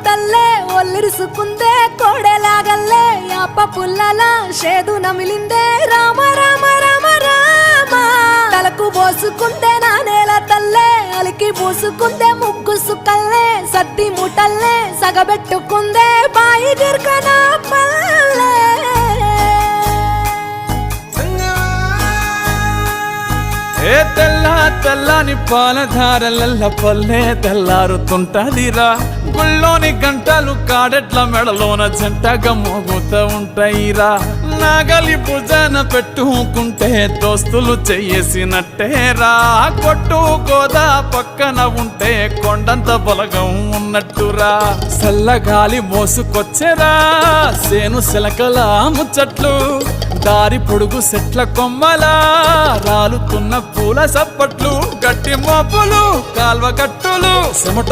తల్లే ఒల్లిరుసుకుందే కోడెలాగల్లే యాప పుల్లల షేదు నమిలిందే రామ రామ రామ రామ తలకు పోసుకుందే నా నేల తల్లే అలికి పూసుకుందే ముగ్గు సుక్కల్లే సద్ది ముటల్లే సగబెట్టుకుందే బాయి గిర్కన పల్లె ఏ తెల్ల తెల్లని పాలధారలల్ల పల్లె తెల్లారుతుంటదిరా గుళ్ళోని గంటలు కాడెట్ల మెడలోన జంటగా మోగుతూ ఉంటాయిరా నాగలి భుజన పెట్టుకుంటే దోస్తులు చెయ్యేసినట్టేరా కొట్టు గోదా పక్కన ఉంటే కొండంత బలగం ఉన్నట్టురా చల్లగాలి మోసుకొచ్చెరా సేను సిలకల ముచ్చట్లు దారి పొడుగు సెట్ల కొమ్మలా రాలుతున్న పూల సప్పట్లు గట్టి మోపులు కాల్వ గట్టులు చెమట